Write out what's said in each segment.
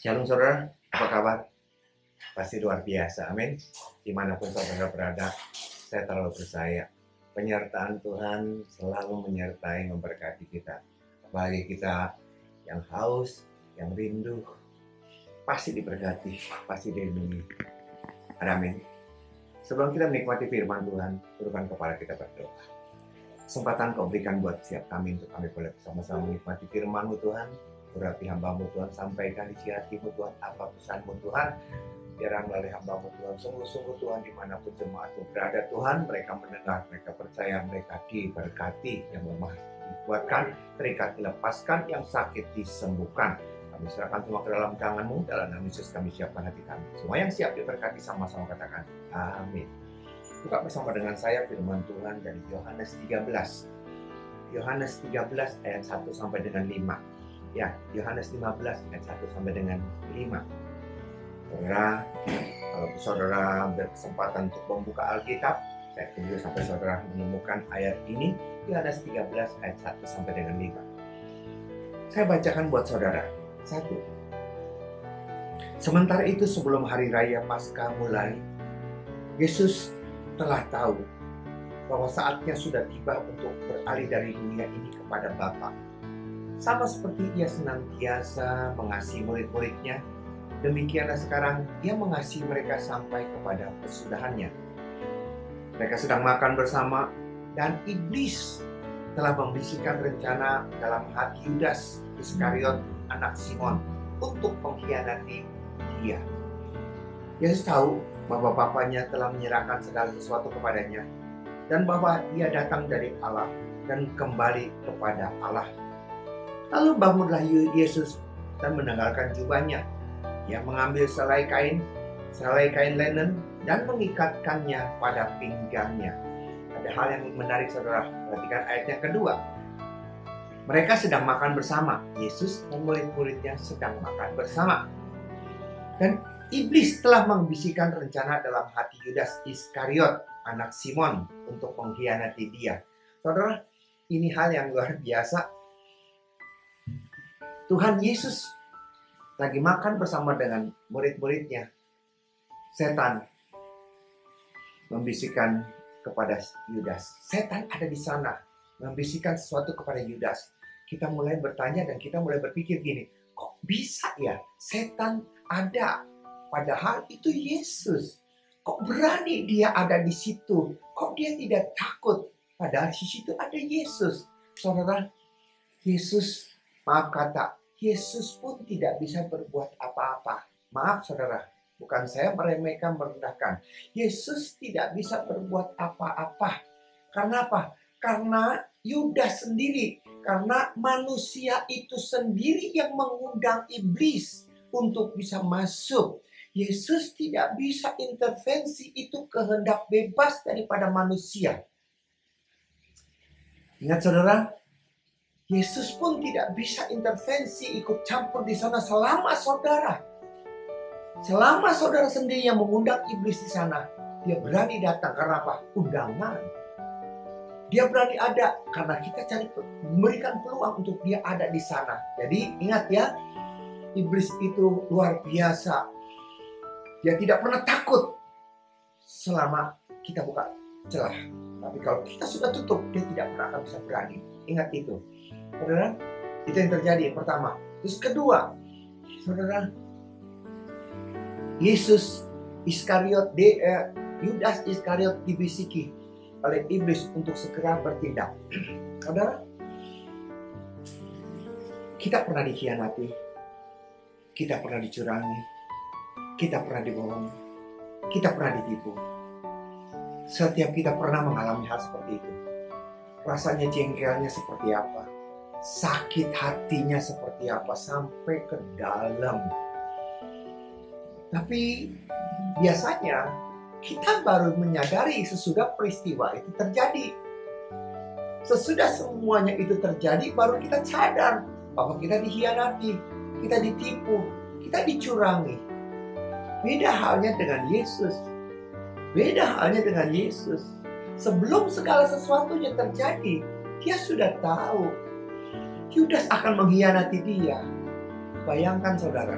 Shalom saudara, apa kabar? Pasti luar biasa, amin. Dimanapun saudara berada, saya terlalu percaya penyertaan Tuhan selalu menyertai memberkati kita. Bagi kita yang haus, yang rindu, pasti diberkati, pasti dilindungi. Amin. Sebelum kita menikmati firman Tuhan, tundukkan kepala kita berdoa. Kesempatan kau berikan buat setiap kami untuk kami boleh bersama-sama menikmati firman-Mu Tuhan. Berarti hamba-Mu Tuhan, sampaikan isi hati-Mu Tuhan, apa pesan-Mu Tuhan. Biarlah melalui hamba-Mu Tuhan, sungguh-sungguh Tuhan, dimanapun jemaat-Mu berada Tuhan, mereka mendengar, mereka percaya, mereka diberkati, yang lemah dikuatkan, terikat dilepaskan, yang sakit disembuhkan. Kami serahkan semua ke dalam tangan-Mu, dalam nama Yesus kami siapkan hati kami. Semua yang siap diberkati sama-sama katakan, amin. Buka bersama dengan saya firman Tuhan dari Yohanes 13. Yohanes 13 ayat 1 sampai dengan 5. Ya, Yohanes 15 ayat 1 sampai dengan 5. Saudara, kalau saudara berkesempatan untuk membuka Alkitab, saya tunggu sampai saudara menemukan ayat ini, Yohanes 13 ayat 1 sampai dengan 5. Saya bacakan buat saudara. 1. Sementara itu sebelum hari raya Paskah mulai, Yesus telah tahu bahwa saatnya sudah tiba untuk beralih dari dunia ini kepada Bapa. Sama seperti ia senantiasa mengasihi murid-muridnya, demikianlah sekarang ia mengasihi mereka sampai kepada kesudahannya. Mereka sedang makan bersama dan iblis telah membisikkan rencana dalam hati Yudas Iskariot, anak Simon, untuk mengkhianati dia. Yesus tahu bahwa Bapanya telah menyerahkan segala sesuatu kepadanya dan bahwa ia datang dari Allah dan kembali kepada Allah. Lalu bangunlah Yesus dan menanggalkan jubahnya. Ia mengambil selai kain linen dan mengikatkannya pada pinggangnya. Ada hal yang menarik saudara, perhatikan ayat yang kedua. Mereka sedang makan bersama. Yesus dan murid-muridnya sedang makan bersama. Dan iblis telah membisikkan rencana dalam hati Yudas Iskariot, anak Simon, untuk mengkhianati dia. Saudara, ini hal yang luar biasa. Tuhan Yesus lagi makan bersama dengan murid-muridnya. Setan membisikkan kepada Yudas. Setan ada di sana, membisikkan sesuatu kepada Yudas. Kita mulai bertanya dan kita mulai berpikir gini, kok bisa ya setan ada? Padahal itu Yesus. Kok berani dia ada di situ? Kok dia tidak takut? Padahal di situ ada Yesus. Saudara, Yesus, maaf kata, Yesus pun tidak bisa berbuat apa-apa. Maaf saudara, bukan saya meremehkan, merendahkan. Yesus tidak bisa berbuat apa-apa. Karena apa? Karena Yudas sendiri. Karena manusia itu sendiri yang mengundang iblis untuk bisa masuk. Yesus tidak bisa intervensi, itu kehendak bebas daripada manusia. Ingat saudara, Yesus pun tidak bisa intervensi, ikut campur di sana selama saudara sendiri yang mengundang iblis di sana. Dia berani datang karena apa? Undangan. Dia berani ada karena kita memberikan peluang untuk dia ada di sana. Jadi ingat ya, iblis itu luar biasa. Dia tidak pernah takut selama kita buka celah. Tapi kalau kita sudah tutup, dia tidak pernah akan bisa berani. Ingat itu. Saudara, itu yang terjadi yang pertama. Terus kedua, saudara, Yesus Iskariot, Yudas Iskariot dibisiki oleh iblis untuk segera bertindak. Saudara, kita pernah dikhianati, kita pernah dicurangi, kita pernah dibohongi, kita pernah ditipu. Setiap kita pernah mengalami hal seperti itu. Rasanya jengkelnya seperti apa? Sakit hatinya seperti apa? Sampai ke dalam. Tapi biasanya kita baru menyadari sesudah peristiwa itu terjadi. Sesudah semuanya itu terjadi, baru kita sadar bahwa kita dikhianati, kita ditipu, kita dicurangi. Beda halnya dengan Yesus. Beda halnya dengan Yesus. Sebelum segala sesuatunya terjadi, dia sudah tahu Yudas akan mengkhianati dia. Bayangkan saudara,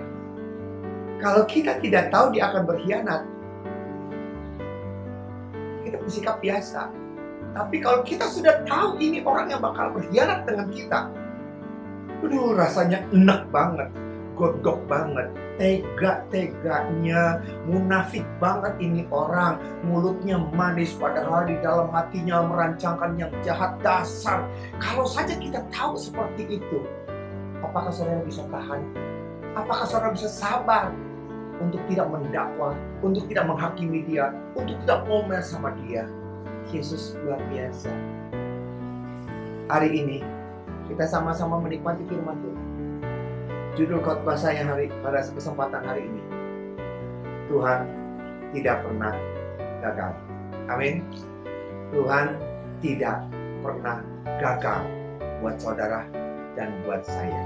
Kalau kita tidak tahu dia akan berkhianat, kita bersikap biasa. Tapi kalau kita sudah tahu ini orang yang bakal berkhianat dengan kita, aduh, rasanya enak banget, godok banget, tega-teganya, munafik banget ini orang. Mulutnya manis padahal di dalam hatinya merancangkan yang jahat. Dasar. Kalau saja kita tahu seperti itu, apakah saudara bisa tahan? Apakah saudara bisa sabar untuk tidak mendakwa, untuk tidak menghakimi dia, untuk tidak ngomel sama dia? Yesus luar biasa. Hari ini kita sama-sama menikmati firman Tuhan. Judul khotbah saya pada kesempatan hari ini, Tuhan tidak pernah gagal. Amin. Tuhan tidak pernah gagal buat saudara dan buat saya.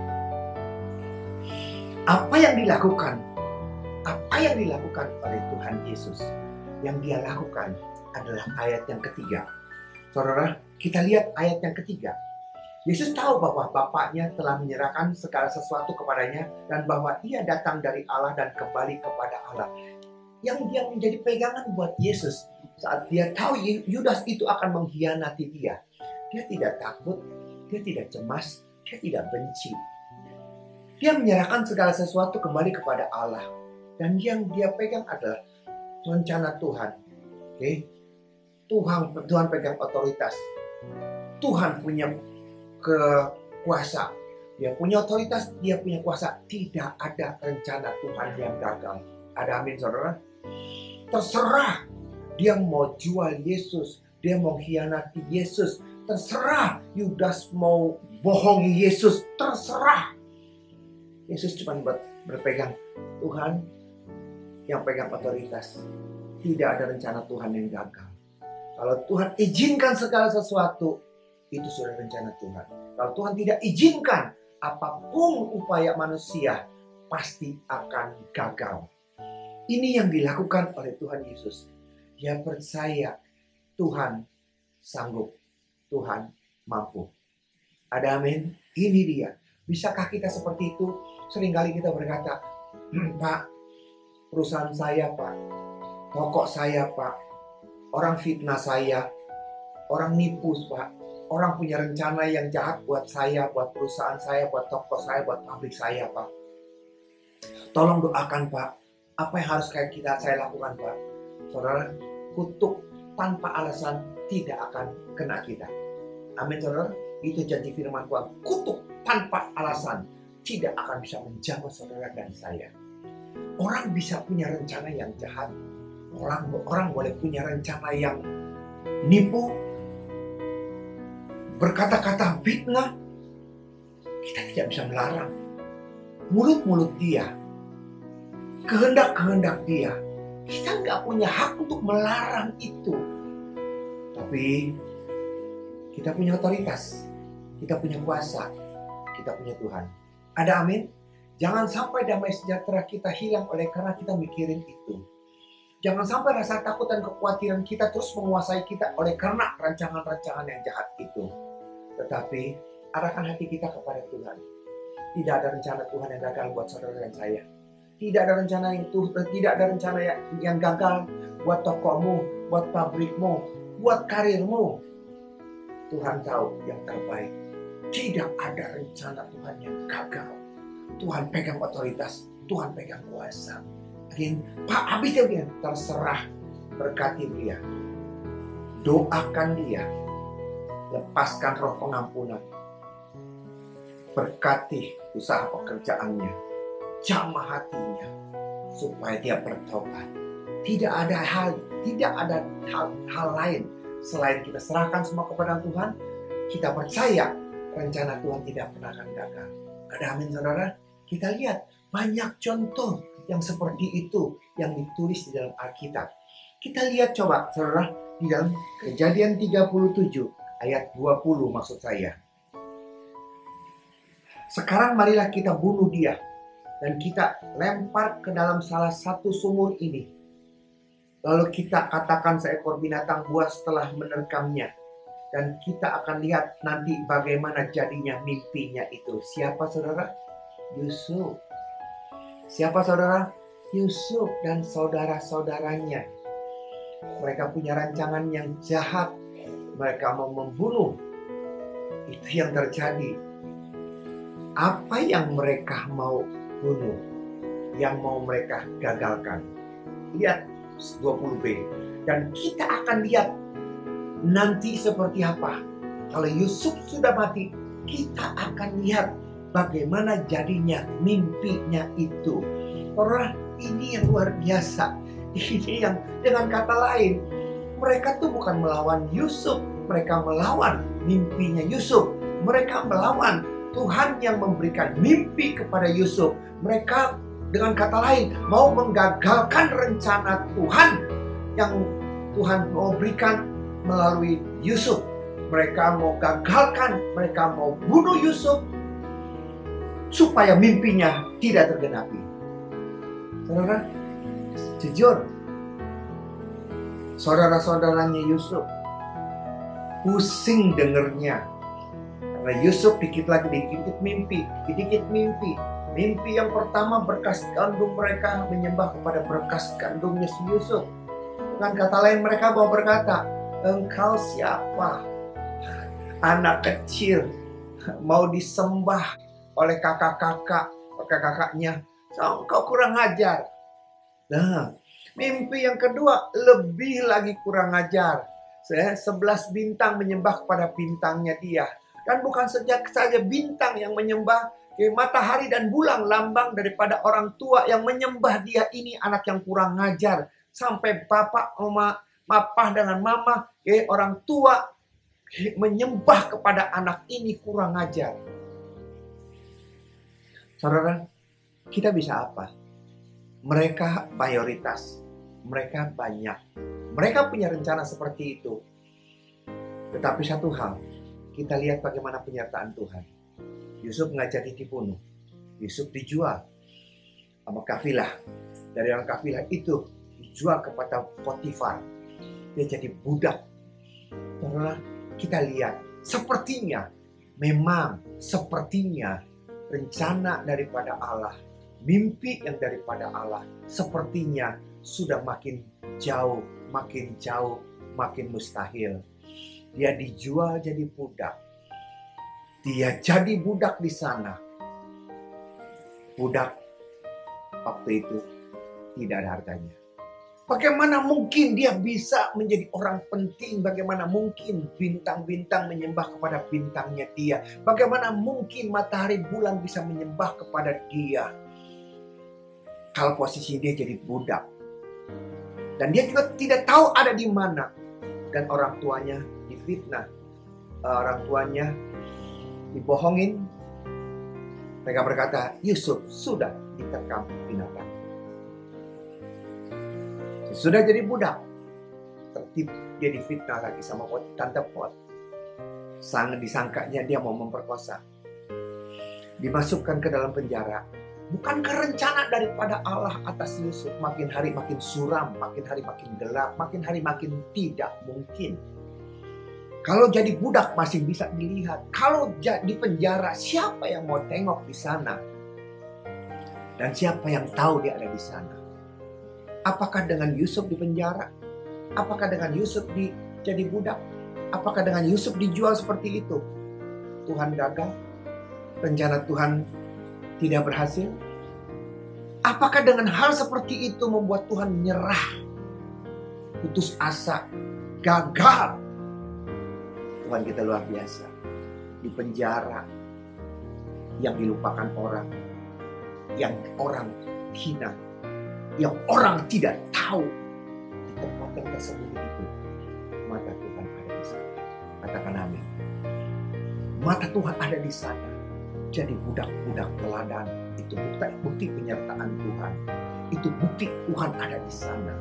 Apa yang dilakukan? Apa yang dilakukan oleh Tuhan Yesus? Yang dia lakukan adalah ayat yang ketiga. Saudara, kita lihat ayat yang ketiga. Yesus tahu bahwa Bapaknya telah menyerahkan segala sesuatu kepadanya dan bahwa ia datang dari Allah dan kembali kepada Allah. Yang dia menjadi pegangan buat Yesus saat dia tahu Yudas itu akan mengkhianati dia. Dia tidak takut, dia tidak cemas, dia tidak benci. Dia menyerahkan segala sesuatu kembali kepada Allah. Dan yang dia pegang adalah rencana Tuhan. Oke? Tuhan pegang otoritas. Tuhan punya kuasa. Dia punya otoritas, dia punya kuasa. Tidak ada rencana Tuhan yang gagal. Ada amin, saudara? Terserah dia mau jual Yesus, dia mau khianati Yesus, terserah Yudas mau bohongi Yesus, terserah. Yesus cuma berpegang, Tuhan yang pegang otoritas. Tidak ada rencana Tuhan yang gagal. Kalau Tuhan izinkan segala sesuatu, itu sudah rencana Tuhan. Kalau Tuhan tidak izinkan, apapun upaya manusia pasti akan gagal. Ini yang dilakukan oleh Tuhan Yesus. Dia percaya Tuhan sanggup, Tuhan mampu. Ada amin? Ini dia. Bisakah kita seperti itu? Seringkali kita berkata, Pak, perusahaan saya Pak, toko saya Pak, orang fitnah saya, orang nipu Pak, orang punya rencana yang jahat buat saya, buat perusahaan saya, buat toko saya, buat pabrik saya Pak. Tolong doakan Pak, apa yang harus saya lakukan Pak? Saudara, kutuk tanpa alasan tidak akan kena kita. Amin saudara, itu janji firman Tuhan. Kutuk tanpa alasan tidak akan bisa menjamah saudara dan saya. Orang bisa punya rencana yang jahat. Orang boleh punya rencana yang nipu, berkata-kata fitnah. Kita tidak bisa melarang. Mulut-mulut dia, kehendak-kehendak dia, kita nggak punya hak untuk melarang itu. Tapi kita punya otoritas, kita punya kuasa, kita punya Tuhan. Ada amin? Jangan sampai damai sejahtera kita hilang oleh karena kita mikirin itu. Jangan sampai rasa takut dan kekhawatiran kita terus menguasai kita oleh karena rancangan-rancangan yang jahat itu. Tetapi arahkan hati kita kepada Tuhan. Tidak ada rencana Tuhan yang gagal buat saudara dan saya. Tidak ada rencana yang gagal buat tokomu, buat pabrikmu, buat karirmu. Tuhan tahu yang terbaik. Tidak ada rencana Tuhan yang gagal. Tuhan pegang otoritas, Tuhan pegang kuasa. Pak, habis dia terserah, berkati dia, doakan dia, lepaskan roh pengampunan, berkati usaha pekerjaannya, jamah hatinya supaya dia bertobat. Tidak ada hal lain selain kita serahkan semua kepada Tuhan. Kita percaya rencana Tuhan tidak pernah akan gagal. Ada amin saudara? Kita lihat banyak contoh yang seperti itu yang ditulis di dalam Alkitab. Kita lihat coba saudara di dalam Kejadian 37 ayat 20 maksud saya. Sekarang marilah kita bunuh dia dan kita lempar ke dalam salah satu sumur ini. Lalu kita katakan seekor binatang buas telah menerkamnya. Dan kita akan lihat nanti bagaimana jadinya mimpinya itu. Siapa saudara? Yusuf. Siapa saudara? Yusuf dan saudara-saudaranya. Mereka punya rancangan yang jahat. Mereka mau membunuh. Itu yang terjadi. Apa yang mereka mau bunuh? Yang mau mereka gagalkan? Lihat 20b. Dan kita akan lihat nanti seperti apa. Kalau Yusuf sudah mati, kita akan lihat bagaimana jadinya mimpinya itu. Orang ini yang luar biasa. Ini yang dengan kata lain, mereka tuh bukan melawan Yusuf, mereka melawan mimpinya Yusuf. Mereka melawan Tuhan yang memberikan mimpi kepada Yusuf. Mereka dengan kata lain mau menggagalkan rencana Tuhan yang Tuhan mau berikan melalui Yusuf. Mereka mau gagalkan, mereka mau bunuh Yusuf supaya mimpinya tidak tergenapi. Saudara, jujur, saudara-saudaranya Yusuf pusing dengernya. Karena Yusuf dikit lagi dikit mimpi, dikit mimpi. Mimpi yang pertama berkas kandung mereka menyembah kepada berkas kandungnya si Yusuf. Dengan kata lain mereka mau berkata, engkau siapa? Anak kecil mau disembah oleh kakak-kakaknya. Engkau kurang ajar. Nah, mimpi yang kedua lebih lagi kurang ajar. 11 bintang menyembah kepada bintangnya dia. Dan bukan saja bintang yang menyembah, matahari dan bulan lambang daripada orang tua yang menyembah dia. Ini anak yang kurang ajar. Sampai bapak, papa dengan mama, orang tua menyembah kepada anak ini kurang ajar. Saudara, kita bisa apa? Mereka mayoritas, mereka banyak, mereka punya rencana seperti itu. Tetapi satu hal, kita lihat bagaimana penyertaan Tuhan. Yusuf nggak jadi dibunuh, Yusuf dijual sama kafilah. Dari orang kafilah itu dijual kepada Potifar. Dia jadi budak. Saudara, kita lihat, sepertinya, memang sepertinya rencana daripada Allah, mimpi yang daripada Allah, sepertinya sudah makin jauh, makin mustahil. Dia dijual jadi budak. Dia jadi budak di sana. Budak waktu itu tidak ada harganya. Bagaimana mungkin dia bisa menjadi orang penting? Bagaimana mungkin bintang-bintang menyembah kepada bintangnya dia? Bagaimana mungkin matahari bulan bisa menyembah kepada dia? Kalau posisi dia jadi budak. Dan dia juga tidak tahu ada di mana. Dan orang tuanya difitnah. Orang tuanya dibohongin. Mereka berkata, Yusuf sudah diterkam binatang. Sudah jadi budak, tertib dia difitnah lagi sama tante Pot. Sangat disangkanya dia mau memperkosa. Dimasukkan ke dalam penjara. Bukankah rencana daripada Allah atas Yusuf makin hari makin suram, makin hari makin gelap, makin hari makin tidak mungkin. Kalau jadi budak masih bisa dilihat. Kalau di penjara, siapa yang mau tengok di sana? Dan siapa yang tahu dia ada di sana? Apakah dengan Yusuf di penjara? Apakah dengan Yusuf jadi budak? Apakah dengan Yusuf dijual seperti itu? Tuhan gagal? Rencana Tuhan tidak berhasil? Apakah dengan hal seperti itu membuat Tuhan menyerah? Putus asa? Gagal? Tuhan kita luar biasa. Di penjara yang dilupakan orang, yang orang hina, yang orang tidak tahu, di tempat yang tersembunyi itu, mata Tuhan ada di sana. Katakan amin. Mata Tuhan ada di sana. Jadi budak-budak teladan, itu bukti penyertaan Tuhan. Itu bukti Tuhan ada di sana.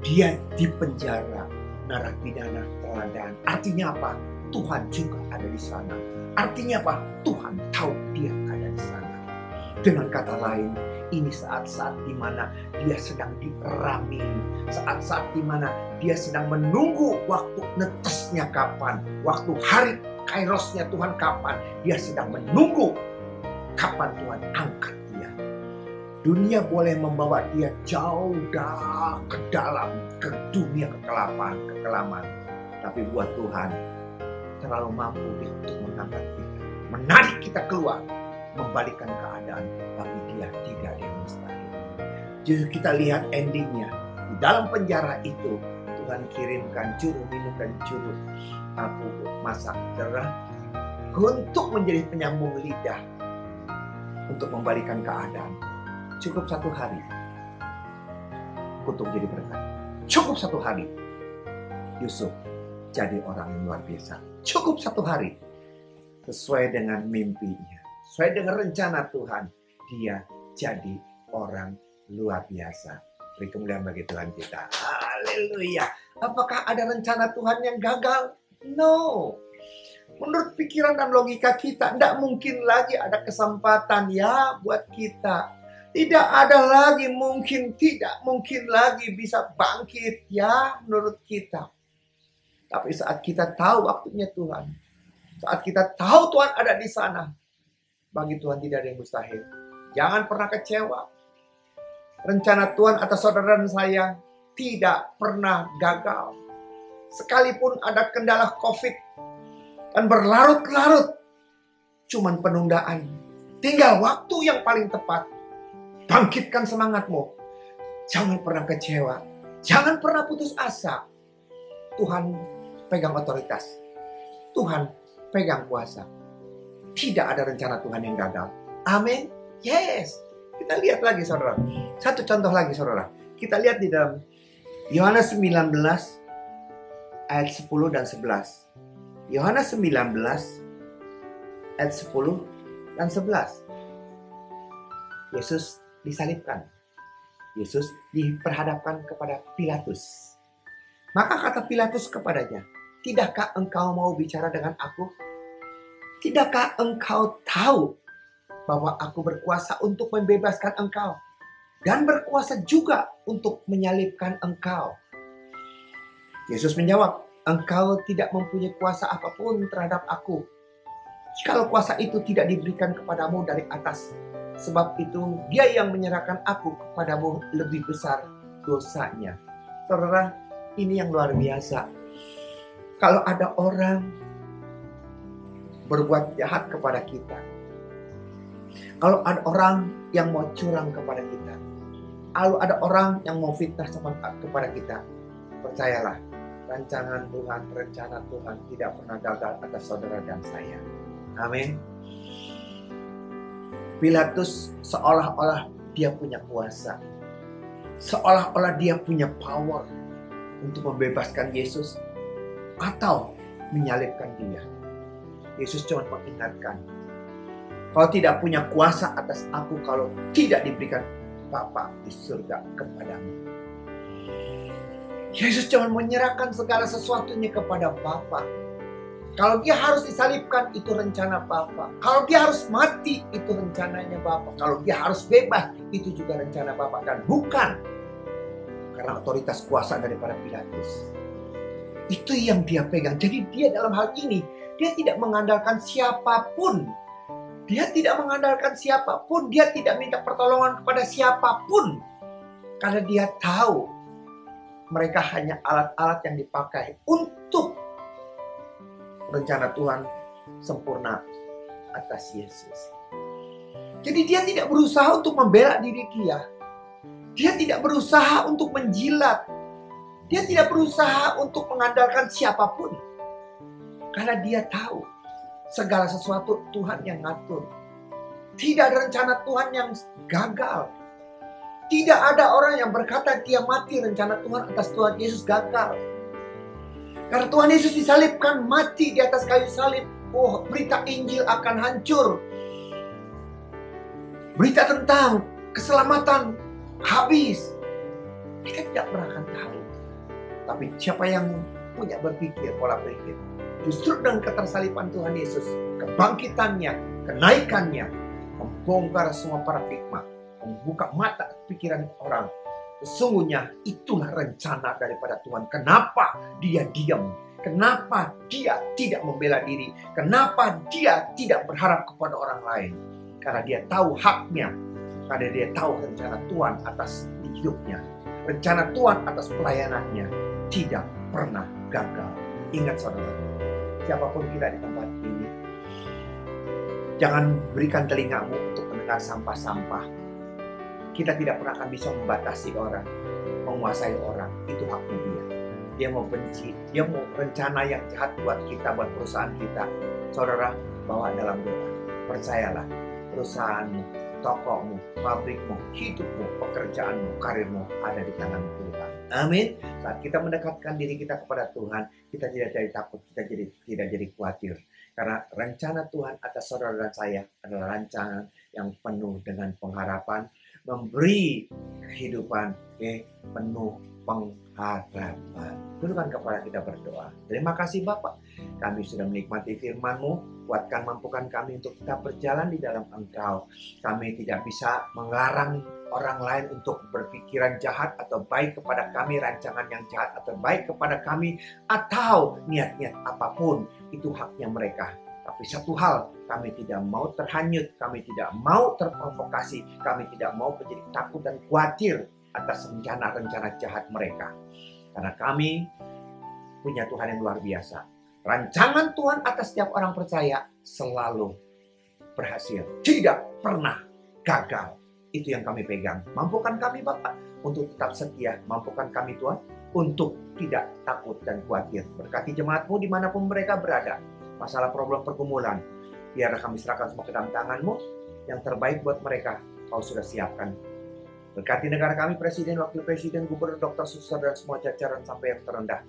Dia di penjara, narapidana teladan. Artinya apa? Tuhan juga ada di sana. Artinya apa? Tuhan tahu dia ada di sana. Dengan kata lain, ini saat-saat di mana dia sedang dierami. Saat-saat di mana dia sedang menunggu waktu netesnya kapan. Waktu hari kairosnya Tuhan kapan. Dia sedang menunggu kapan Tuhan angkat dia. Dunia boleh membawa dia jauh ke dalam, ke dunia kekelaman. Tapi buat Tuhan, terlalu mampu dia untuk mengangkat kita, menarik kita keluar, membalikkan keadaan. Tapi dia tidak ada yang mustahil. Jadi kita lihat endingnya. Di dalam penjara itu, Tuhan kirimkan juru minum dan juru masak cerah untuk menjadi penyambung lidah, untuk membalikan keadaan. Cukup 1 hari untuk jadi berkat. Cukup 1 hari Yusuf jadi orang yang luar biasa. Cukup 1 hari sesuai dengan mimpinya, sesuai dengan rencana Tuhan, dia jadi orang luar biasa. Beri kemuliaan bagi Tuhan kita. Haleluya. Apakah ada rencana Tuhan yang gagal? No. Menurut pikiran dan logika kita, tidak mungkin lagi ada kesempatan ya buat kita. Tidak ada lagi tidak mungkin lagi bisa bangkit ya menurut kita. Tapi saat kita tahu waktunya Tuhan, saat kita tahu Tuhan ada di sana, bagi Tuhan tidak ada yang mustahil. Jangan pernah kecewa. Rencana Tuhan atas saudara dan saya tidak pernah gagal. Sekalipun ada kendala COVID dan berlarut-larut, cuman penundaan. Tinggal waktu yang paling tepat. Bangkitkan semangatmu. Jangan pernah kecewa. Jangan pernah putus asa. Tuhan pegang otoritas. Tuhan pegang kuasa. Tidak ada rencana Tuhan yang gagal. Amin. Yes. Kita lihat lagi saudara. Satu contoh lagi saudara. Kita lihat di dalam Yohanes 19 ayat 10 dan 11. Yohanes 19 ayat 10 dan 11. Yesus disalibkan. Yesus diperhadapkan kepada Pilatus. Maka kata Pilatus kepadanya, "Tidakkah engkau mau bicara dengan aku? Tidakkah engkau tahu bahwa aku berkuasa untuk membebaskan engkau dan berkuasa juga untuk menyalibkan engkau?" Yesus menjawab, "Engkau tidak mempunyai kuasa apapun terhadap aku, jikalau kuasa itu tidak diberikan kepadamu dari atas. Sebab itu dia yang menyerahkan aku kepadamu lebih besar dosanya." Saudara, ini yang luar biasa. Kalau ada orang berbuat jahat kepada kita, kalau ada orang yang mau curang kepada kita, kalau ada orang yang mau fitnah kepada kita, percayalah, rancangan Tuhan, rencana Tuhan tidak pernah gagal atas saudara dan saya. Amin. Pilatus seolah-olah dia punya kuasa. Seolah-olah dia punya power untuk membebaskan Yesus atau menyalibkan dia. Yesus cuma mengingatkan, "Kau tidak punya kuasa atas aku kalau tidak diberikan Bapa di surga kepadamu." Yesus cuma menyerahkan segala sesuatunya kepada Bapa. Kalau dia harus disalibkan, itu rencana Bapa. Kalau dia harus mati, itu rencananya Bapa. Kalau dia harus bebas, itu juga rencana Bapa. Dan bukan karena otoritas kuasa daripada Pilatus. Itu yang dia pegang. Jadi dia dalam hal ini, dia tidak mengandalkan siapapun. Dia tidak mengandalkan siapapun. Dia tidak minta pertolongan kepada siapapun. Karena dia tahu mereka hanya alat-alat yang dipakai untuk rencana Tuhan sempurna atas Yesus. Jadi dia tidak berusaha untuk membela diri dia. Dia tidak berusaha untuk menjilat. Dia tidak berusaha untuk mengandalkan siapapun. Karena dia tahu segala sesuatu Tuhan yang ngatur. Tidak ada rencana Tuhan yang gagal. Tidak ada orang yang berkata dia mati, rencana Tuhan atas Tuhan Yesus gagal. Karena Tuhan Yesus disalibkan, mati di atas kayu salib. Oh, berita Injil akan hancur. Berita tentang keselamatan habis. Kita tidak pernah akan tahu. Tapi siapa yang punya berpikir, pola pikir, justru dengan ketersaliban Tuhan Yesus, kebangkitannya, kenaikannya, membongkar semua paradigma, membuka mata pikiran orang. Sesungguhnya itulah rencana daripada Tuhan. Kenapa dia diam? Kenapa dia tidak membela diri? Kenapa dia tidak berharap kepada orang lain? Karena dia tahu haknya. Karena dia tahu rencana Tuhan atas hidupnya. Rencana Tuhan atas pelayanannya tidak pernah gagal. Ingat saudara, siapapun kita di tempat ini, jangan berikan telingamu untuk mendengar sampah-sampah. Kita tidak pernah akan bisa membatasi orang, menguasai orang. Itu haknya dia. Dia mau benci, dia mau rencana yang jahat buat kita, buat perusahaan kita. Saudara, bawa dalam doa. Percayalah, perusahaanmu, tokomu, pabrikmu, hidupmu, pekerjaanmu, karirmu ada di tangan Tuhan. Amin. Saat kita mendekatkan diri kita kepada Tuhan, kita tidak jadi takut, kita tidak jadi khawatir. Karena rencana Tuhan atas saudara dan saya adalah rencana yang penuh dengan pengharapan, memberi kehidupan penuh pengharapan. Tundukkan kepala kita berdoa. Terima kasih Bapak, kami sudah menikmati firman-Mu. Kuatkan, mampukan kami untuk tetap berjalan di dalam Engkau. Kami tidak bisa melarang orang lain untuk berpikiran jahat atau baik kepada kami, rancangan yang jahat atau baik kepada kami, atau niat-niat apapun. Itu haknya mereka. Tapi satu hal, kami tidak mau terhanyut, kami tidak mau terprovokasi, kami tidak mau menjadi takut dan khawatir atas rencana-rencana jahat mereka. Karena kami punya Tuhan yang luar biasa. Rancangan Tuhan atas setiap orang percaya selalu berhasil. Tidak pernah gagal. Itu yang kami pegang. Mampukan kami Bapak untuk tetap setia. Mampukan kami Tuhan untuk tidak takut dan khawatir. Berkati jemaat-Mu dimanapun mereka berada. Masalah problem pergumulan, biar kami serahkan semua ke dalam tangan-Mu. Yang terbaik buat mereka, Kau sudah siapkan. Berkati negara kami, Presiden, Wakil Presiden, Gubernur, Dokter, Suster, dan semua jajaran sampai yang terendah.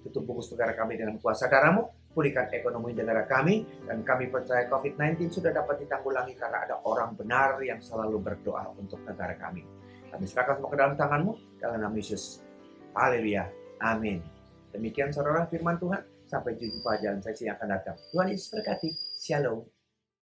Tutup bungkus negara kami dengan kuasa darah-Mu. Pulihkan ekonomi negara kami. Dan kami percaya COVID-19 sudah dapat ditanggulangi karena ada orang benar yang selalu berdoa untuk negara kami. Kami serahkan semua ke dalam tangan-Mu. Dalam nama Yesus. Haleluya. Amin. Demikian saudara firman Tuhan. Sampai jumpa jalan sesi yang akan datang. Tuhan Yesus berkati. Shalom.